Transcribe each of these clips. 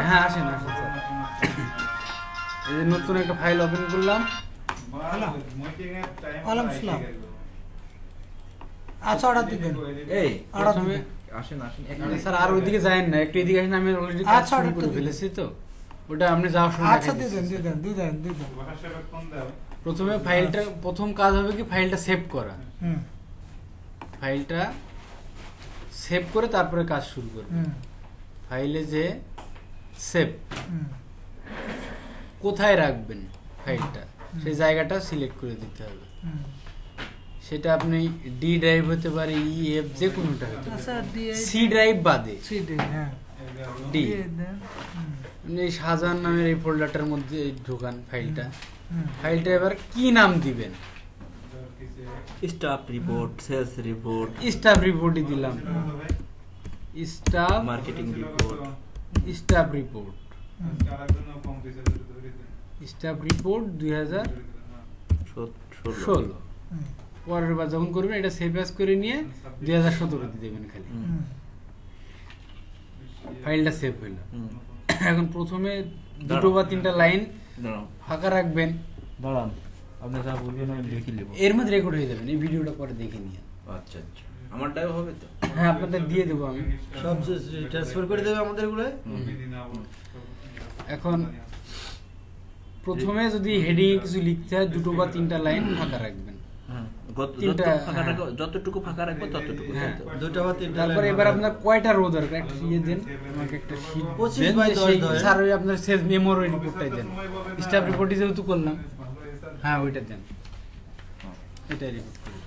হ্যাঁ আসেন আসেন স্যার। এই যে নতুন একটা ফাইল ওপেন করলাম। আচ্ছা অর্ডার দিবেন। এই প্রথমে আসেন আসেন স্যার আর ওইদিকে যায়েন না, একটু এদিকে আসেন, আমি অলরেডি কাজ আচ্ছা, শুরু করে অর্ডারটা ফেলেছি তো, ওটা আপনি যাওয়ার সময় আচ্ছা দেখাই দিচ্ছি। দিবেন। প্রথমে ফাইলটা, প্রথম কাজ হবে কি ফাইলটা সেভ করা। হুম ফাইলটা সেভ করে তারপরে কাজ শুরু করবে। হুম ফাইলে যে সেভ হুম কোথায় রাখবেন ফাইলটা, সেই জায়গাটা সিলেক্ট করে দিতে হবে। হুম। সেটা আপনি ডি ড্রাইভ হতে পারে, ইএফ যে কোনোটা হতে পারে, আচ্ছা সি ড্রাইভ বাদে সিডি হ্যাঁ ডি। দিয়ে দেন। হুম আপনি এই শাহজাহান নামের এই ফোল্ডারটার মধ্যে ঢোকান ফাইলটা। হুম ফাইলটা এবার কি নাম দিবেন? Staff report, sales report, staff রিপোর্টই দিলাম। Staff marketing report, staff report, staff report 2016। হুম পরের বার যখন করবেন এটা সেভ অ্যাজ করে নিয়ে 2017 দিয়ে দেবেন খালি। হুম ফাইলটা সেভ হইলো। এখন প্রথমে দুটো বা তিনটা লাইন ফাঁকা রাখবেন। দাঁড়ান, আপনি যা বলবেন আমি লিখে নেব। এর মধ্যে রেকর্ড হয়ে যাবেন, এই ভিডিওটা পরে দেখে নিয়ে। আচ্ছা আচ্ছা, আমারটাও হবে তো? হ্যাঁ আপনাদের দিয়ে দেবো আমি। সব ট্রান্সফার করে দেবে আমাদের গুলো। এখন প্রথমে যদি হেডিং কিছু লিখতে হয় দুটো বা তিনটা লাইন ফাঁকা রাখবেন। যতটুকু ফাঁকা রাখবো ততটুকু। হ্যাঁ। দুটো বা তিনটা। তারপরে এবার আপনার কয়টা রো দরকার একটা ইয়ে দেন, আমাকে একটা শীট 25 বাই 10 ধরেন। স্যার ওই আপনার সেলস মেমোর রিপোর্টটাই দেন। স্টাফ রিপোর্টই যেহেতু করলাম, হ্যাঁ ওইটা দেন, এটাই রিপোর্ট করি।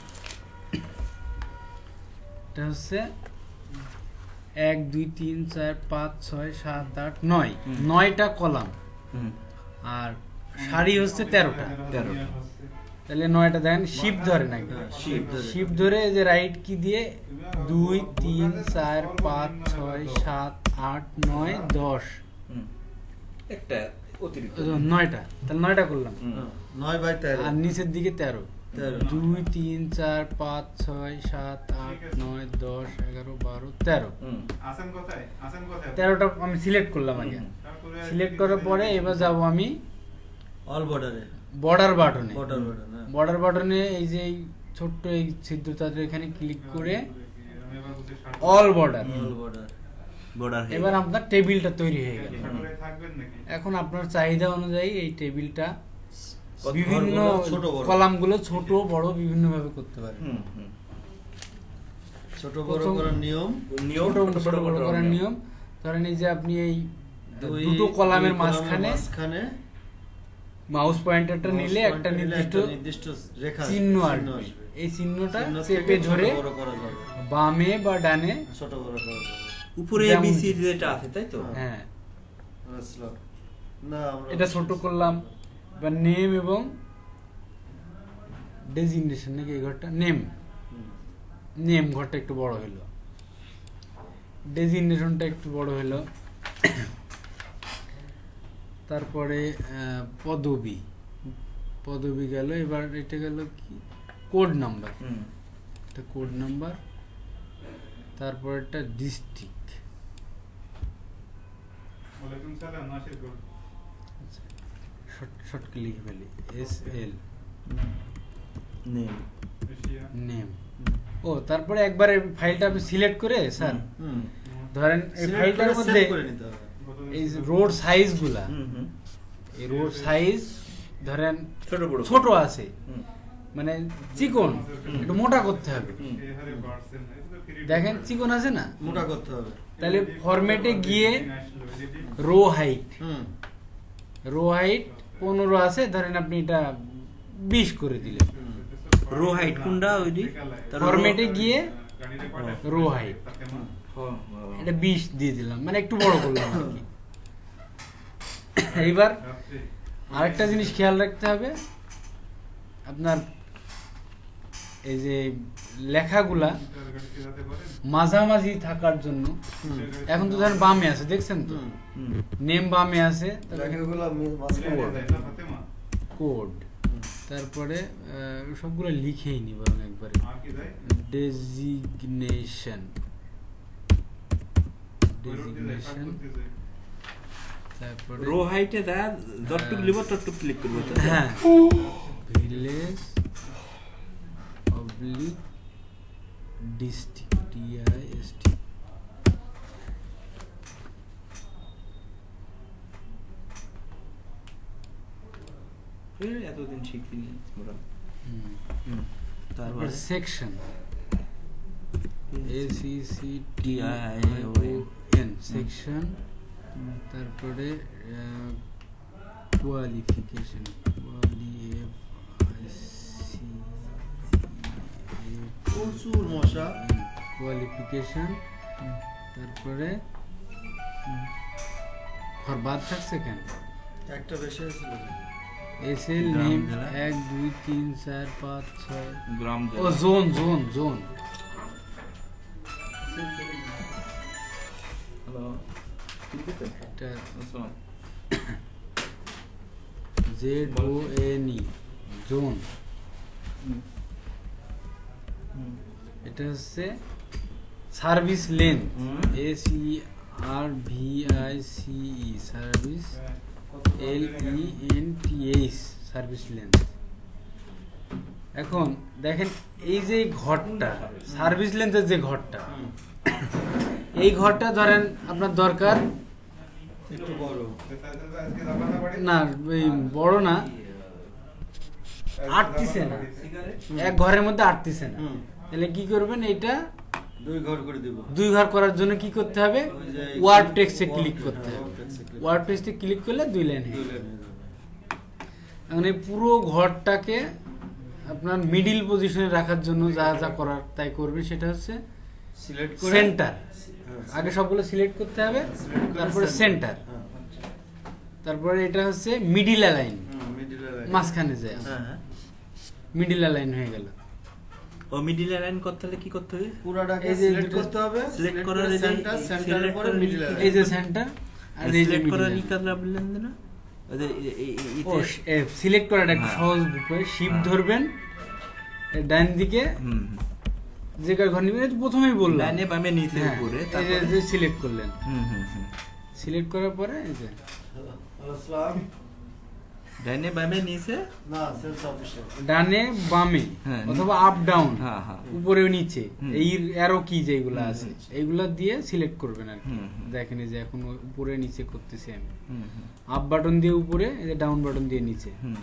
এটা হচ্ছে 1 2 3 4 5 6 7 8 9, 9টা কলাম। আর সারি হচ্ছে 13টা। তাহলে 9টা দেখেন শিফট ধরে নাকি, শিফট ধরে এই যে রাইট কি দিয়ে 2 3 4 5 6 7 8 9 10 একটা অতিরিক্ত 9টা, তাহলে 9টা করলাম। 9 বাই 13 আর নিচের দিকে 13 2 3 4 5 6 7 8 9 10 11 12 13। 13টা আমি সিলেক্ট করলাম আগে। সিলেক্ট করার পরে এবার যাব আমি অল বর্ডারে, বর্ডার বাটনে। বর্ডার বর্ডার বাটনে এই যে এই ছোট্ট এই ছিদ্রটাতে এখানে ক্লিক করে অল বর্ডার। বর্ডার। এবার আপনার টেবিলটা তৈরি হয়ে গেল। এখন আপনার চাহিদা অনুযায়ী এই টেবিলটা বিভিন্ন কলামগুলো ছোট বড় বিভিন্ন ভাবে করতে পারেন। ছোট বড় করার নিয়ম, ছোট বড় করার নিয়ম। ধরেন এই যে আপনি এই দুটো কলামের মাঝখানে মাউস পয়েন্টারটা নিলে একটা নির্দিষ্ট রেখা চিহ্ন আসবে। এই চিহ্নটা চেপে ধরে বামে বা ডানে ছোট বড় করা যাবে। উপরে এবিসি যেটা আছে তাই তো? হ্যাঁ, না আমরা এটা ছোট করলাম। বা নেম এবং ডেজিগনেশন নাকি এই ঘরটা নেম ঘরটা একটু বড় হলো, ডেজিগনেশনটা একটু বড় হলো। তারপরে পদবি গেল। এবার এটা গেল কি কোড নাম্বার, এটা কোড নাম্বার। তারপর এটা ডিস্ট্রিক্ট, শর্টকে লিখে ফেলি SL নেম। ও তারপরে একবার ফাইলটা আপনি সিলেক্ট করে স্যার ধরেন এই ফাইলটার মধ্যে এই রোড সাইজ গুলা, এই রোড সাইজ ধরেন ছোট আছে, মানে চিকন একটু মোটা করতে হবে। দেখেন চিকন আছে না, মোটা করতে হবে। তাহলে ফরম্যাটে গিয়ে রো হাইট 15 আছে, ধরেন আপনি এটা 20 করে দিলেন। রো হাইট কোনটা ওইদি? ফরম্যাটে গিয়ে রো হাইট এটা 20 দিয়ে দিলাম, মানে একটু বড় করলাম আর কি। এইবার আরেকটা জিনিস খেয়াল রাখতে হবে, আপনার এই যে লেখাগুলা মাঝামাঝি থাকার জন্য। এখন তো ধরেন বামে আছে, দেখছেন তো নেম বামে আছে, কোড। তারপরে সবগুলো লিখেই নি বরং একবারে ডেজিগনেশন ডেজিগনেশন, তারপরে রো হাইটে যা যতটুক লিব ততটুক ক্লিক করব তো হ্যাঁ ভিলেজ অবলিক ডিস্ট্রিক্ট ডিআইএসটি। এতদিন শিখিনি আমরা। তারপর সেকশন ACCTION সেকশন, তারপরে কোয়ালিফিকেশন প্রচুর মশা। কোয়ালিফিকেশন, তারপরে বাদ থাকছে কেন? একটা বেশি হয়েছিল। এসএল গ্রাম নেম জেলা। 1 2 3 4 5 6 গ্রাম ও জোন জোন জোন হ্যালো ঠিক আছে এটা আসসালাম ZONE জোন। এটা হচ্ছে service length SERVICE service LENTH service length. এখন দেখেন এই যে ঘরটা সার্ভিস লেন্থের যে ঘরটা, এই ঘরটা ধরেন আপনার দরকার একটু বড়। না, ওই বড় না, আটতিছে না, এক ঘরের মধ্যে আটতিছে না, তাহলে কি করবেন? এইটা 2 ঘর করে দেব। 2 ঘর করার জন্য কি করতে হবে? ওই যে ওয়ার্ড টেক্সটে ক্লিক করতে হ্যাঁ, হবে। word text এ click ওয়ার্ড টেক্সটে ক্লিক করলে 2 লাইন হয়ে 2 যাবে। লাইন হয়ে যাবে। এখন এই পুরো ঘরটাকে আপনার মিডিল পজিশনে রাখার জন্য যা যা করার তাই করবে, সেটা হচ্ছে সিলেক্ট করে সেন্টার। হ্যাঁ, আগে সবগুলো সিলেক্ট করতে হবে, select করে তারপরে center। সেন্টার, হ্যাঁ, তারপরে এটা হচ্ছে মিডিল অ্যালাইন, middle এ লাগে। মাঝখানে যায় হ্যাঁ হ্যাঁ মিডিল অ্যালাইন হয়ে গেল। ও মিডল লাইন করতে হলে কি করতে হবে? পুরাটাকে এই যে সিলেক্ট দুটো করতে হবে। select সিলেক্ট করার করে এই যে সেন্টার, সেন্টারের select পরে করার মিডল এই এই যে সেন্টার আর এই যে সিলেক্ট করার middle ই কাজটা বললেন না ওই যে ও সিলেক্ট করাটা একটা হ্যাঁ। সহজ উপায়। শিফট হ্যাঁ। ধরবেন, এর ডান দিকে হুম যে কার ঘর নিবেন, এই তো প্রথমেই বললাম লাইনে বামে নিচে হ্যাঁ, উপরে এই তারপরে যে সিলেক্ট করলেন, হুম হুম হুম সিলেক্ট করার পরে এই যে আসসালাম। ডাইনে বামে নিচে না, সেলস অফিসে। ডানে বামে হ্যাঁ, অথবা আপ ডাউন, হ্যাঁ হ্যাঁ উপরে নিচে, হুম। এই অ্যারো কি যেগুলো হুম, আছে হুম। এইগুলা দিয়ে সিলেক্ট করবেন আর কি। হুম, হুম। দেখেন এই যে এখন উপরে নিচে করতেছি আমি, হুম হুম আপ বাটন দিয়ে উপরে, এই যে ডাউন বাটন দিয়ে নিচে। হুম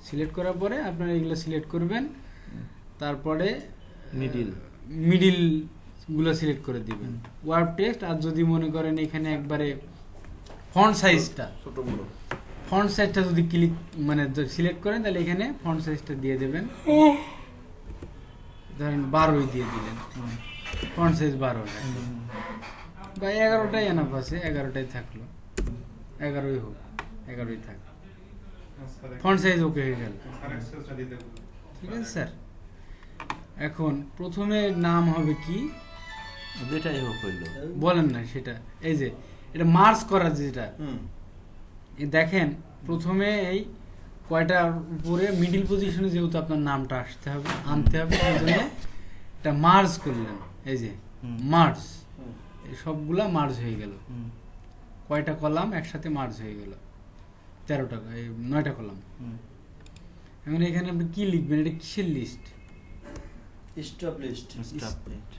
সিলেক্ট করার পরে আপনারা এগুলো সিলেক্ট করবেন, তারপরে মিডিল মিডিল গুলো সিলেক্ট করে দিবেন, ওয়ার্ড টেক্সট। আর যদি মনে করেন এখানে একবারে ফন্ট সাইজটা, ছোট বড় ফন্ট সাইজটা যদি ক্লিক মানে সিলেক্ট করেন, তাহলে এখানে ফন্ট সাইজটা দিয়ে দেবেন, ধরেন 12 দিয়ে দিলেন, ফন্ট সাইজ 12 বা 11টাই এনাফ আছে, 11টাই থাকলো, 11ই হোক, 11ই থাক, ফন্ট সাইজ ওকে হয়ে গেল। ঠিক আছে স্যার। এখন প্রথমে নাম হবে কি যেটাই হোক হইলো বলেন না সেটা, এই যে এটা মার্জ করার যেটা, এই দেখেন প্রথমে এই কয়টার উপরে মিডিল পজিশনে যেহেতু আপনার নামটা আসতে হবে, আনতে হবে, সেই জন্য এটা মার্জ করলেন, এই যে মার্জ, এই সবগুলা মার্জ হয়ে গেল, হুম কয়টা কলাম একসাথে মার্জ হয়ে গেল, 13টা, এই 9টা কলাম। হুম এখন এখানে আপনি কি লিখবেন? এটা কিসের list? Stop list. Stop plate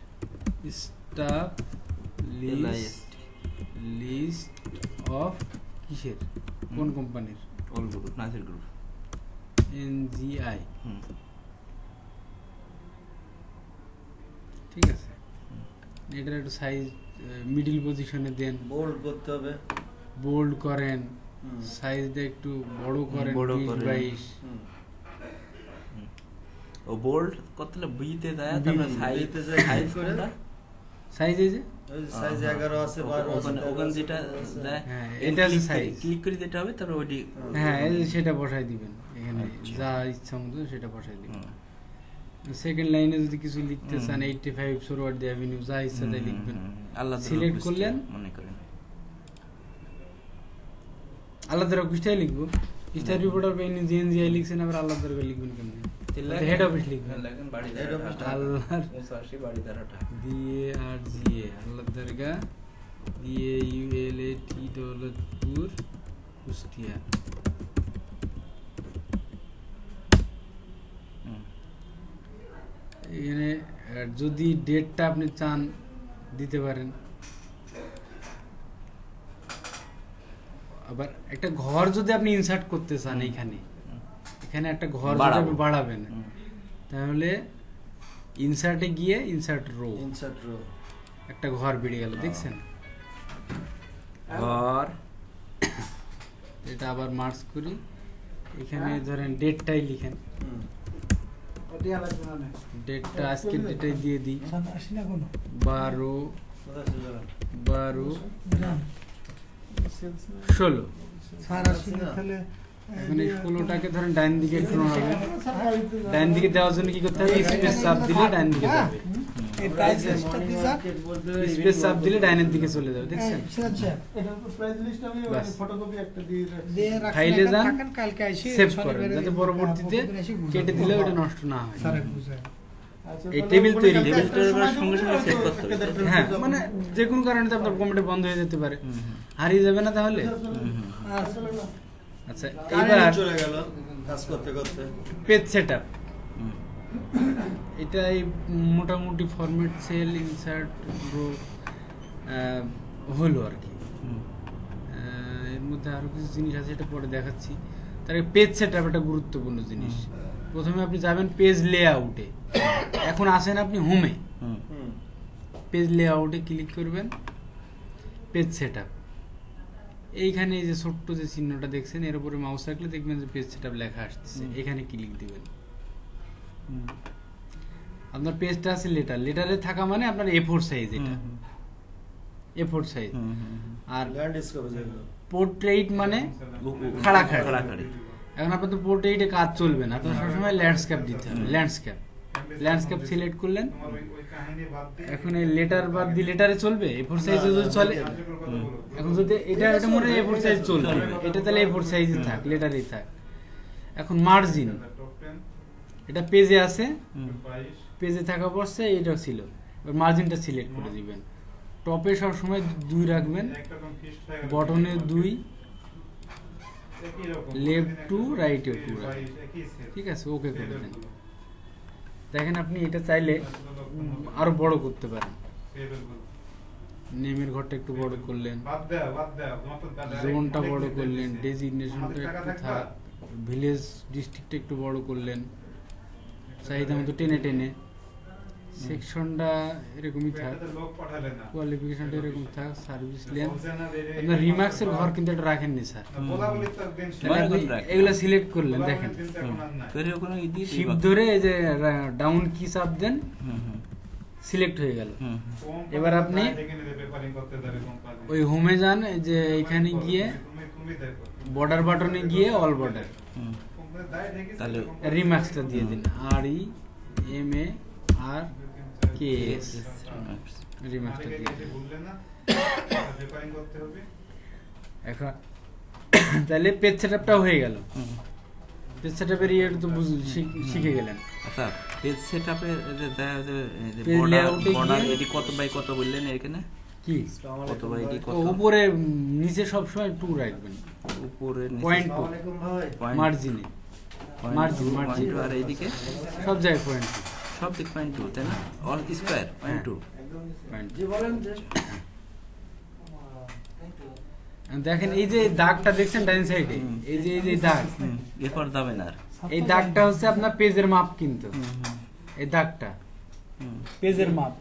staff list, list of কিসের, কোন কোম্পানির? All group Nasir group NGI। হুম ঠিক আছে, এটার একটু সাইজ মিডিল পজিশনে দেন, বোল্ড করতে হবে। বোল্ড করেন, হুম। সাইজটা একটু বড় করেন, বড় 20 করেন। 22। হুম। ও বোল্ড করতে বিতে যায় বি- তারপরে সাইজ বিতে যায়, সাইজ করে। কোনটা সাইজ এই যে ওই সাইজ 11 আছে, 12 আছে, ওখানে 13 ওখানে আছে, যেটা 15 আছে। দেয় হ্যাঁ, এটা আছে size। ক্লিক করে যেটা হবে তারপর ওইটি হ্যাঁ, এই যে সেটা বসাই দিবেন এখানে, আচ্ছা। যা ইচ্ছা মতো সেটা বসাই দিবেন। হুম। সেকেন্ড লাইনে যদি কিছু লিখতে হুম। চান 85 সোরওয়ার্ড অ্যাভিনিউ, যা ইচ্ছা তাই লিখবেন। আল্লাহ Select করলেন। মনে করেন আলাদা পৃষ্ঠায় লিখবো, পৃষ্ঠার রিপোর্টার পেয়ে NGI লিখছেন, আবার আলাদা করে লিখবেন কেমন? হেড অফিস লিখবেন, লেখেন বাড়ি Head office টা। আল্লাহর মুসাশি বাড়ি ধারাটা DARGA, আল্লাহ দরগা DAULAT দৌলতপুর কুষ্টিয়া। এখানে যদি ডেটটা আপনি চান দিতে পারেন। আবার একটা ঘর যদি আপনি ইনসার্ট করতে চান এখানে একটা ঘর যদি আপনি বাড়াবেন তাহলে ইনসার্টে গিয়ে ইনসার্ট রো একটা ঘর বেরিয়ে গেল, দেখছেন? ঘর এটা আবার মার্জ করি, এখানে ধরেন ডেটটাই লিখেন, ডেটটা আজকের ডেটটাই দিয়ে দিই 12/12/16। এখানে 16টাকে ধরেন ডাইন দিকে ঘোরানো হবে। ডাইন দিকে দেওয়ার জন্য কি করতে হবে? স্পেস চাপ দিলে ডাইন দিকে যাবে, স্পেস চাপ দিলে ডাইনের দিকে চলে যাবে, দেখছেন? ফাইলে যান, সেভ করেন যাতে পরবর্তীতে কেটে দিলে ওটা নষ্ট না হয়। এই টেবিল তৈরি সঙ্গে সঙ্গে সেভ করতে হবে। হ্যাঁ, মানে যে কোনো কারণে তো আপনার কম্পিউটার বন্ধ হয়ে যেতে পারে, হারিয়ে যাবে না তাহলে। আচ্ছা, এবার চলে গেল কাজ করতে করতে পেজ সেটআপ। এটা এই মোটামুটি ফরম্যাট সেল ইনসার্ট রো হলো আর কি। এর মধ্যে আরো কিছু জিনিস আছে, এটা পরে দেখাচ্ছি। তার পেজ সেটআপ একটা গুরুত্বপূর্ণ জিনিস। প্রথমে আপনি যাবেন পেজ লেআউটে, এখন আসেন আপনি হোমে, পেজ লেআউটে ক্লিক করবেন, পেজ সেটআপ। এইখানে এই যে ছোট্ট যে চিহ্নটা দেখছেন এর উপরে মাউস রাখলে দেখবেন যে পেজ সেটআপ লেখা আসছে, এখানে ক্লিক দিবেন। আপনার পেজটা আছে লেটারে থাকা মানে আপনার A4 সাইজ, এটা A4 সাইজ। আর পোর্ট্রেট মানে খাড়াখাড়ি। এখন আপনার তো পোর্ট্রেটে কাজ চলবে না, আপনার সবসময় ল্যান্ডস্কেপ দিতে হবে। ল্যান্ডস্কেপ সিলেক্ট করলেন, এখন এই লেটার বাদ দিয়ে লেটারে চলবে, A4 সাইজে যদি চলে। এখন যদি এটা মনে হয় A4 সাইজ চলবে, এটা তাহলে A4 সাইজে থাক, লেটারেই থাক। এখন মার্জিন, এটা পেজে আছে, পেজে থাকা অবস্থায় এটা ছিল, এবার মার্জিনটা সিলেক্ট করে দিবেন। টপে সবসময় 2 রাখবেন, বটনে 2, লেফট 2, রাইটে 2 রাখবেন, ঠিক আছে? ওকে করে দেন। দেখেন আপনি এটা চাইলে আরো বড় করতে পারেন। নেমের ঘরটা একটু বড় করলেন, জোনটা বড় করলেন, ডেজিগনেশনটা একটু থাক, ভিলেজ ডিস্ট্রিক্টটা একটু বড় করলেন চাহিদা মতো, টেনে সেকশনটা এরকমই থাক, কোয়ালিফিকেশনটা এরকম থাক, সার্ভিস লেন্থ। আপনার রিমার্কসের ঘর কিন্তু এটা রাখেননি স্যার, এগুলা সিলেক্ট করলেন, দেখেন শিফট ধরে এই যে ডাউন কি চাপ দেন, সিলেক্ট হয়ে গেল। এবার আপনি ওই হোমে যান, এই যে এখানে গিয়ে বর্ডার বাটনে গিয়ে অল বর্ডার রিমার্কসটা দিয়ে দিন, REMARKS রিমার্কসটা দিয়ে দিন। এখন তাহলে পেজ সেটআপটা হয়ে গেল। পেজ সেটআপের ইয়ে তো শিখে গেলেন। আচ্ছা, পেজ সেটআপে বর্ডার এডি কত বাই কত বললেন এখানে? কি কত বাই এডি কত? উপরে নিচে সব সময় 2 রাখবেন, উপরে পয়েন্ট 2 মার্জিনে, মার্জিন আর এইদিকে সব জায়গায় পয়েন্ট 2, সব দিক পয়েন্ট 2, তাই না? All square point 2। জি বলেন যে দেখেন এই যে দাগটা দেখছেন ডাইন সাইডে, এই যে দাগ, এরপর যাবে না। এই দাগটা হচ্ছে আপনার পেজের মাপ, কিন্তু এই দাগটা পেজের মাপ।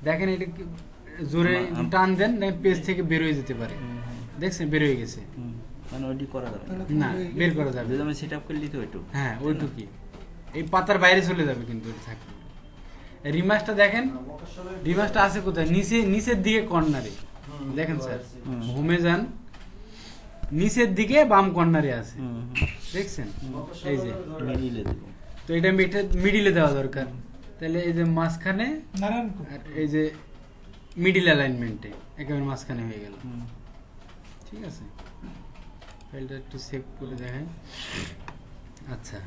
দেখেন এটা জোরে টান দেন, পেজ থেকে বের হয়ে যেতে পারে, দেখছেন বের হয়ে গেছে, মানে ওইটি করা যাবে না, বের করা যাবে। যদি আমি সেটআপ করলি তো ওইটু, হ্যাঁ ওইটুকুই, এই পাতার বাইরে চলে যাবে কিন্তু এটা থাকবে। রিমার্কসটা দেখেন, রিমার্কসটা আছে কোথায়? নিচের দিকে কর্নারে, দেখেন স্যার, হোমে যান, নিচের দিকে বাম কর্নারে আছে, দেখছেন? এই যে মিডিলে দেব, তো এটা মিডিলে দেওয়া দরকার। তাহলে এই যে মাঝখানে, আর এই যে মিডিল অ্যালাইনমেন্টে একেবারে মাঝখানে হয়ে গেল, ঠিক আছে? ফাইলটা একটু সেভ করে দেখাই। আচ্ছা,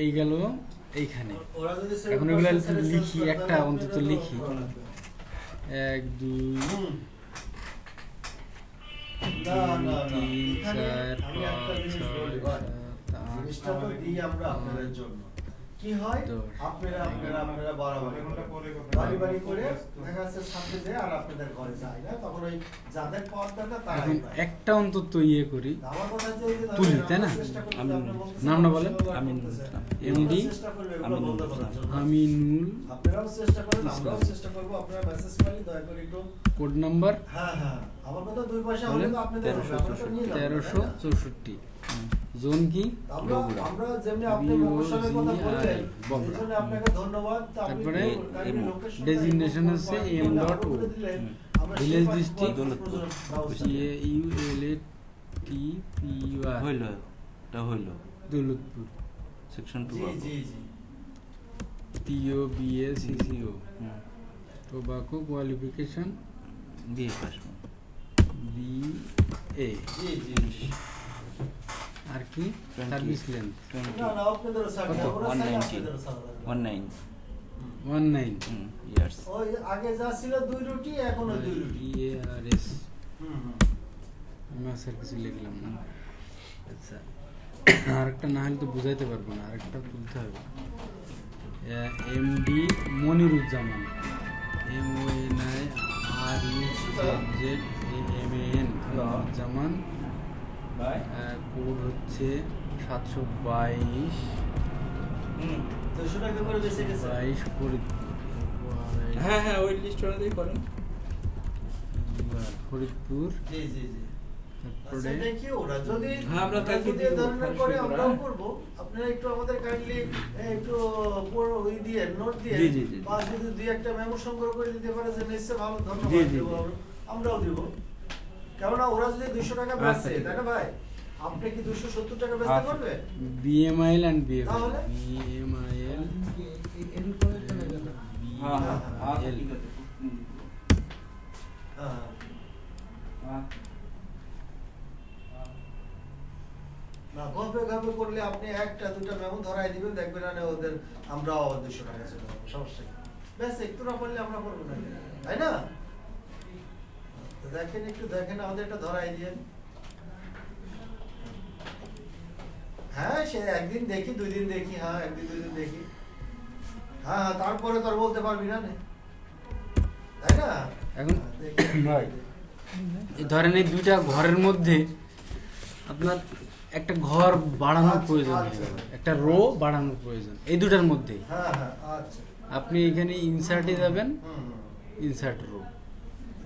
এই গেল এইখানে। এখন এগুলো লিখি, একটা অন্তত লিখি, 1 2 দুই, তিন, চার, আমি একটা পাঁচ, জিনিস বলি ছয়, ভাই। সাত, আট, জিনিসটা তো দিই আমরা আপনাদের জন্য। কি হয় দশ, আপনারা বাড়াবাড়ি বাড়ি করে দেখা যাচ্ছে সামনে যায় আর আপনাদের ঘরে যায় না, তখন ওই যাদের পাওয়ার দরকার তারাই এখন পায়। একটা অন্তত ইয়ে করি, আমার কথা হচ্ছে এই যে ধরেন তুলি, তাই না? আমরা চেষ্টা করবো, আমি আপনি বলতেছেন, নামটা বলেন। আমিনুল ইসলাম। MD চেষ্টা করবো এগুলো বন্ধ করার জন্য। আমিনুল, আপনারাও চেষ্টা করেন, আমরাও চেষ্টা করবো। আপনারা মেসেজ পাইলে দয়া করে একটু কোড নাম্বার হ্যাঁ আমার কথা 2 পয়সা হলে তো আপনাদের হবে, আমরা তো নিয়ে যাবো, তাই না? 1364। জোন কি? আমরা যেমনি আপনি প্রমোশনের কথা বললেন, বগুড়া। এজন্য আপনাকে ধন্যবাদ। তো আপনি তারপরে একটু কাইন্ডলি লোকেশনটা designation একটু হচ্ছে বলে m.o দিলেন, আমরা সেই ভিলেজ পাশে ডিস্ট্রিক্ট ব্যবস্থা ULATPUR হইল, এটা হইল দৌলতপুর, সেকশন 2 জি TOBACCO tobacco qualification BA pass BA। জি আর কি সার্ভিস লেন? না আপনাদেরও সার্ভিস কত? ওরা 190 আপনাদেরও সার্ভিস 19 19 ইয়ার্স। ওই আগে যা ছিল 2 রুটি এখনো 2 রুটি EARS। হুম আমি আর কিছু লিখলাম না। আচ্ছা, আরেকটা না হলে তো বুঝাইতে পারবো না, আরেকটা তুলতে হবে। MD মনিরুজ্জামান, MONIRUZZAMAN জামান, কোড হচ্ছে 722 200 টাকা করে বেঁচে গেছে 22 হ্যাঁ ওই লিস্ট অনুযায়ী করেন। ফরিদপুর। জি তারপরে আচ্ছা দেখি ওরা যদি হ্যাঁ, আমরা তাকে যদি দিব, এই ধরনের খালি করে শুরু করা। আমরাও করব। আপনারা একটু আমাদের কাইন্ডলি একটু ওই দিয়ে নোট দিয়ে জি। বা যদি দুই একটা মেমো সংগ্রহ করে দিতে পারে যে নিশ্চয় ভালো, জি। ধন্যবাদ দেব আমরাও দিব। কেননা ওরা যদি 200 টাকা বেচে আচ্ছা, ঠিক তাই না ভাই, আপনি কি 270 টাকা বেচতে আচ্ছা। পারবে? BMIL and BFL। তাহলে? BMIL হ্যাঁ আচ্ছা BL। ঠিক আছে। হ্যাঁ না গল্পে করলে আপনি একটা দুটা মেমো ধরাই দিবেন, দেখবেন না ওদের আমরাও 200 টাকা চলে যাবো, সমস্যা কি? ব্যাস একটু না করলে আমরা করবো না, তাই না? তো দেখেন আমাদের একটা ধরাই দিয়েন। হ্যাঁ সে একদিন দেখি 2 দিন দেখি, হ্যাঁ একদিন 2 দিন দেখি, হ্যাঁ তারপরে তো আর বলতে পারবি না, তাই না? এখন দেখি। ভাই এই ধরেন এই দুইটা ঘরের মধ্যে আপনার একটা ঘর বাড়ানোর প্রয়োজন হয়ে গেল, একটা রো বাড়ানোর প্রয়োজন এই দুটার মধ্যে। হ্যাঁ আচ্ছা আপনি এখানে ইনসার্টে যাবেন, হুম ইনসার্ট রো,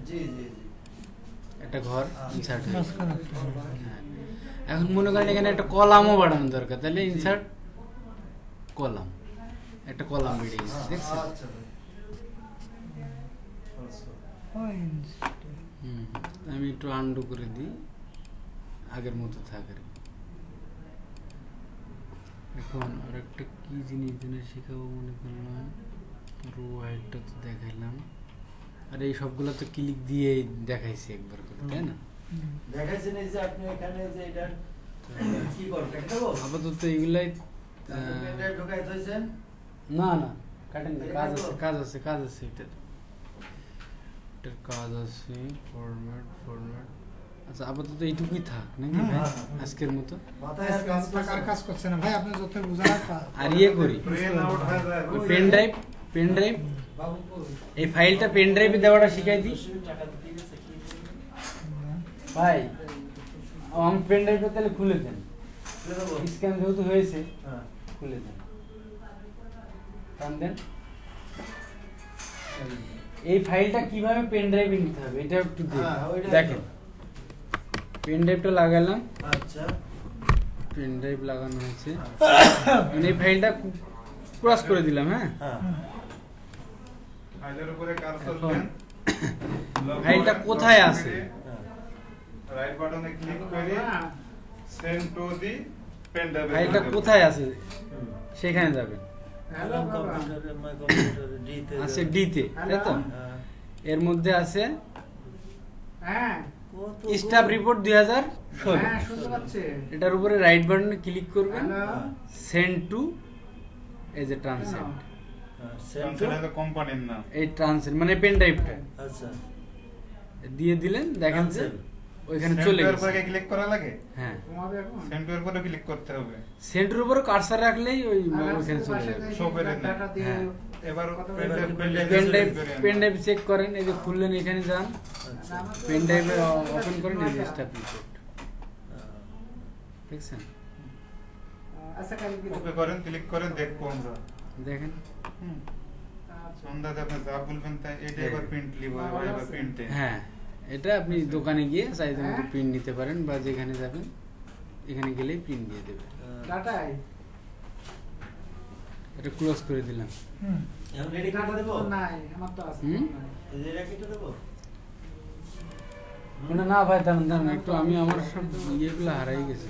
জি একটা ঘর ইনসার্ট হয়ে গেল। মাঝখানে একটা। হ্যাঁ। এখন মনে করেন এখানে একটা কলামও বাড়ানো দরকার, তাহলে ইনসার্ট কলাম, একটা কলাম বেরিয়ে গেছে, দেখছেন? আচ্ছা হুম, আমি একটু আন্ডু করে দিই, আগের মতো থাকে। এখন আর একটা কি জিনিস শেখাবো মনে করলাম, রো হাইটটা তো দেখাইলাম, আর এই সবগুলো তো ক্লিক দিয়ে দেখাইছি একবার করে, তাই না? দেখাইছেন এই যে আপনি এখানে যে এটা কি করবেন, কেটে দেবো? আপাতত এইগুলাই আপনি পেন ড্রাইভ ঢোকাই দিয়েছেন? না কাটেন না, কাজ আছে এটার কাজ আছে, ফরম্যাট। আচ্ছা আপাতত এইটুকুই থাক নাকি ভাই, আজকের মতো। মাথায় আর কাজ টাকার কাজ করছে না ভাই, আপনি যত বোঝার আর ইয়ে করি, পেন ড্রাইভ এই ফাইলটা পেন ড্রাইভে দেওয়াটা শিখাই দিই ভাই। আমি পেন ড্রাইভটা তাহলে খুলে দেন, স্ক্যান যেহেতু হয়েছে খুলে দেন, টান দেন। এই ফাইলটা কিভাবে পেন ড্রাইভে নিতে হবে এটা একটু দেখেন। পেন ড্রাইভটা লাগালাম, আচ্ছা পেন ড্রাইভ লাগানো হয়েছে, মানে এই ফাইলটা ক্রস করে দিলাম। হ্যাঁ ফাইলের উপরে কার্সর এখন দেন, ফাইলটা কোথায় আছে? রাইট বাটনে ক্লিক করে send to the pen drive. ফাইলটা কোথায় আছে সেখানে যাবেন, আছে ডি তে, তাই তো? এর মধ্যে আছে স্টাফ রিপোর্ট 2016। এটার উপরে রাইট বাটনে ক্লিক করবেন, send to as a translate. কোম্পানির নাম এই ট্রান্সলেট মানে পেন ড্রাইভটা আচ্ছা দিয়ে দিলেন, দেখেন যে ওইখানে চলে সেন্টার গেছে। পরে ক্লিক করা লাগে, হ্যাঁ, সেন্টার পরে ক্লিক করতে হবে। সেন্টারের উপর কার্সার রাখলেই ওইখানে চলে যাবে। শো করে দেয়। হ্যাঁ। এবার পেন ড্রাইভ চেক করেন, এই যে খুললেন, এখানে যান, পেন ড্রাইভে ওপেন করেন, এই যে স্টাফ রিপোর্ট দেখছেন, ওকে করেন, ক্লিক করেন, দেখবো আমরা। দেখেন। সন্ধ্যাতে আপনি যা বলবেন তাই এটা এবার প্রিন্ট লিব, এবার প্রিন্ট দেন। হ্যাঁ, এটা আপনি দোকানে গিয়ে সাইজের মতো প্রিন্ট নিতে পারেন, বা যেখানে যাবেন এখানে গেলেই প্রিন্ট দিয়ে দেবে। এটা ক্লোজ করে দিলাম। এখন রেডি কাটা দেবো হুম? রেডি কেটে দেবো না ভাই, দাঁড়ান দাঁড়ান একটু, আমি আমার সব ইয়েগুলো হারাই গেছে।